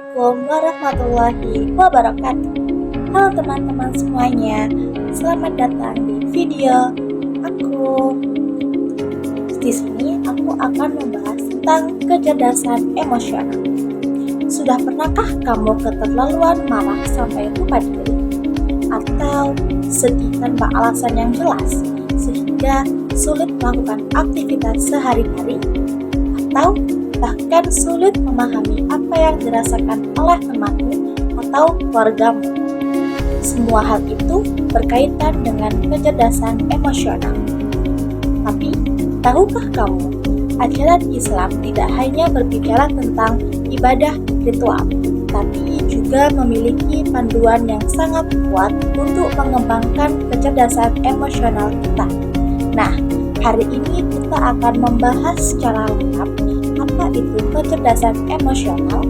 Assalamualaikum warahmatullahi wabarakatuh. Halo teman-teman semuanya, selamat datang di video aku. Di sini aku akan membahas tentang kecerdasan emosional. Sudah pernahkah kamu keterlaluan marah sampai lupa diri? Atau sedih tanpa alasan yang jelas sehingga sulit melakukan aktivitas sehari-hari? Atau bahkan sulit memahami apa yang dirasakan oleh temanmu atau keluargamu. Semua hal itu berkaitan dengan kecerdasan emosional. Tapi, tahukah kamu, ajaran Islam tidak hanya berbicara tentang ibadah ritual, tapi juga memiliki panduan yang sangat kuat untuk mengembangkan kecerdasan emosional kita. Nah, hari ini kita akan membahas secara lengkap apa itu kecerdasan emosional,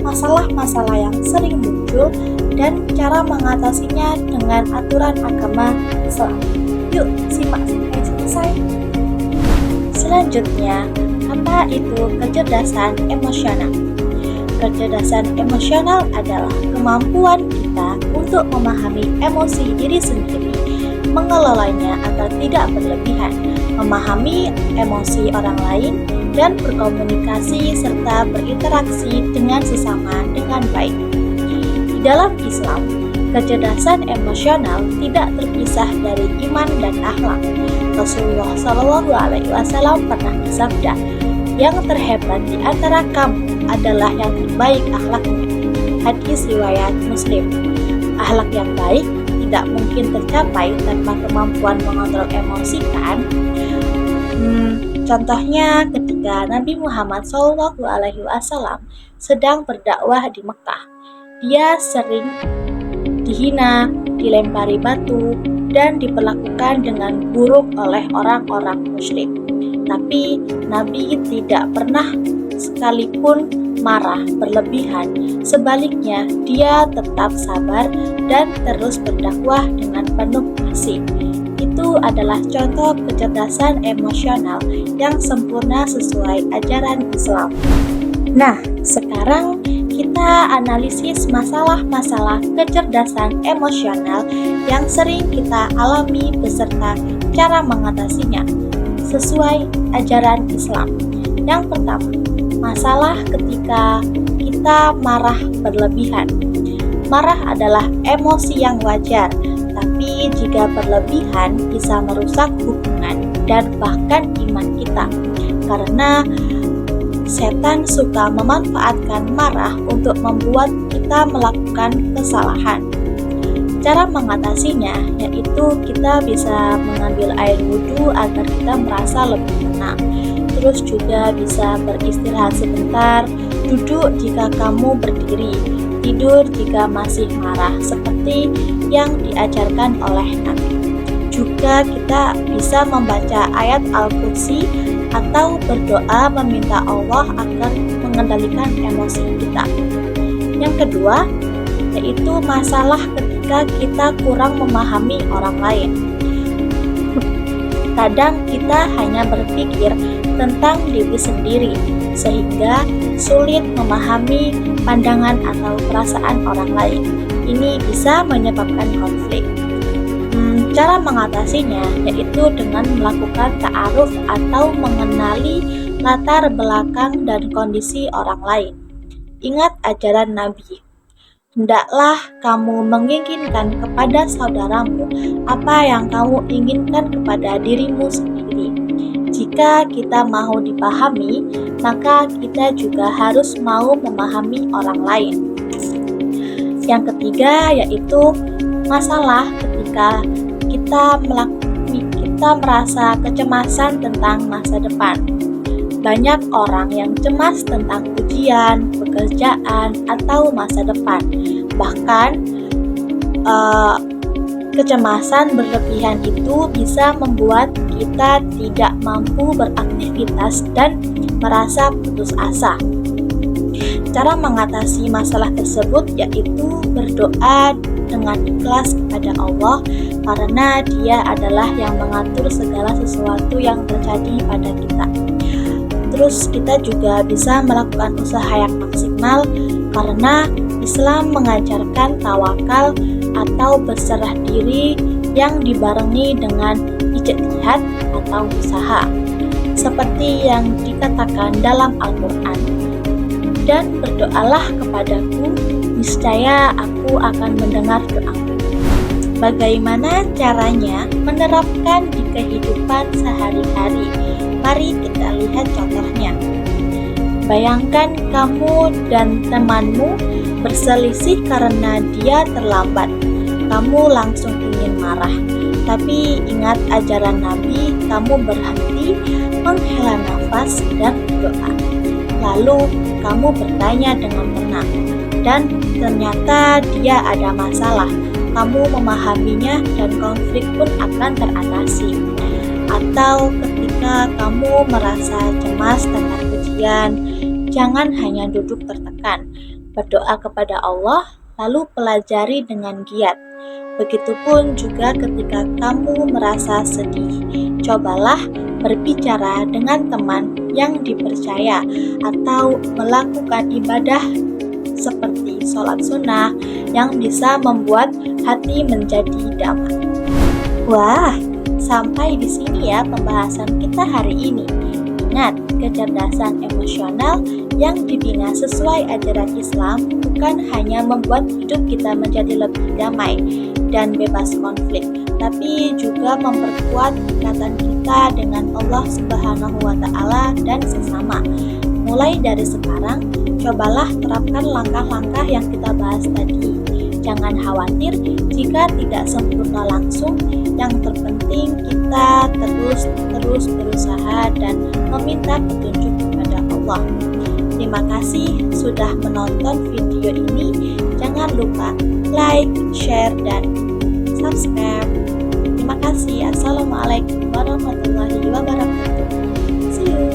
masalah-masalah yang sering muncul, dan cara mengatasinya dengan aturan agama Islam. Yuk, simak sampai selesai. Selanjutnya, apa itu kecerdasan emosional? Kecerdasan emosional adalah kemampuan kita untuk memahami emosi diri sendiri, mengelolanya agar tidak berlebihan, memahami emosi orang lain, dan berkomunikasi serta berinteraksi dengan sesama dengan baik. Di dalam Islam, kecerdasan emosional tidak terpisah dari iman dan akhlak. Rasulullah SAW pernah bersabda, "Yang terhebat di antara kamu adalah yang terbaik akhlaknya." Hadis riwayat Muslim. Akhlak yang baik tidak mungkin tercapai tanpa kemampuan mengontrol emosi, kan? Contohnya ketika Nabi Muhammad SAW sedang berdakwah di Mekah, dia sering dihina, dilempari batu, dan diperlakukan dengan buruk oleh orang-orang musyrik. Tapi Nabi tidak pernah sekalipun marah berlebihan. Sebaliknya, dia tetap sabar dan terus berdakwah dengan penuh kasih. Itu adalah contoh kecerdasan emosional yang sempurna sesuai ajaran Islam. Nah, sekarang kita analisis masalah-masalah kecerdasan emosional yang sering kita alami beserta cara mengatasinya sesuai ajaran Islam. Yang pertama, masalah ketika kita marah berlebihan. Marah adalah emosi yang wajar, tapi jika berlebihan bisa merusak hubungan dan bahkan iman kita. Karena setan suka memanfaatkan marah untuk membuat kita melakukan kesalahan. Cara mengatasinya yaitu kita bisa mengambil air wudhu agar kita merasa lebih tenang. Terus juga bisa beristirahat sebentar, duduk jika kamu berdiri, tidur jika masih marah seperti yang diajarkan oleh Nabi. Juga kita bisa membaca ayat Al-Qursi atau berdoa meminta Allah agar mengendalikan emosi kita. Yang kedua, yaitu masalah ketika kita kurang memahami orang lain. Kadang kita hanya berpikir tentang diri sendiri, sehingga sulit memahami pandangan atau perasaan orang lain. Ini bisa menyebabkan konflik. Cara mengatasinya yaitu dengan melakukan ta'aruf atau mengenali latar belakang dan kondisi orang lain. Ingat ajaran Nabi, hendaklah kamu menginginkan kepada saudaramu apa yang kamu inginkan kepada dirimu sendiri. Jika kita mau dipahami, maka kita juga harus mau memahami orang lain. Yang ketiga yaitu masalah ketika kita merasa kecemasan tentang masa depan. Banyak orang yang cemas tentang ujian, pekerjaan, atau masa depan. Bahkan kecemasan berlebihan itu bisa membuat kita tidak mampu beraktivitas dan merasa putus asa. Cara mengatasi masalah tersebut yaitu berdoa dengan ikhlas kepada Allah, karena Dia adalah yang mengatur segala sesuatu yang terjadi pada kita. Terus kita juga bisa melakukan usaha yang maksimal karena Islam mengajarkan tawakal atau berserah diri yang dibarengi dengan ijtihad atau usaha, seperti yang dikatakan dalam Al-Quran. Dan berdoalah kepadaku, niscaya aku akan mendengar doamu. Bagaimana caranya menerapkan di kehidupan sehari-hari? Mari kita lihat contohnya. Bayangkan kamu dan temanmu berselisih karena dia terlambat. Kamu langsung ingin marah. Tapi ingat ajaran Nabi, kamu berhenti, menghela nafas, dan berdoa. Lalu kamu bertanya dengan tenang, dan ternyata dia ada masalah. Kamu memahaminya dan konflik pun akan teratasi. Atau ketika kamu merasa cemas tentang ujian, jangan hanya duduk tertekan. Berdoa kepada Allah, lalu pelajari dengan giat. Begitupun juga ketika kamu merasa sedih, cobalah berbicara dengan teman yang dipercaya atau melakukan ibadah seperti sholat sunnah yang bisa membuat hati menjadi damai. Wah, sampai di sini ya pembahasan kita hari ini. Ingat, kecerdasan emosional yang dibina sesuai ajaran Islam bukan hanya membuat hidup kita menjadi lebih damai dan bebas konflik, tapi juga memperkuat ikatan kita dengan Allah Subhanahu wa Ta'ala dan sesama. Mulai dari sekarang, cobalah terapkan langkah-langkah yang kita bahas tadi. Jangan khawatir jika tidak sempurna langsung. Yang terpenting kita terus berusaha dan meminta petunjuk kepada Allah. Terima kasih sudah menonton video ini. Jangan lupa like, share, dan subscribe. Terima kasih. Assalamualaikum warahmatullahi wabarakatuh. See you.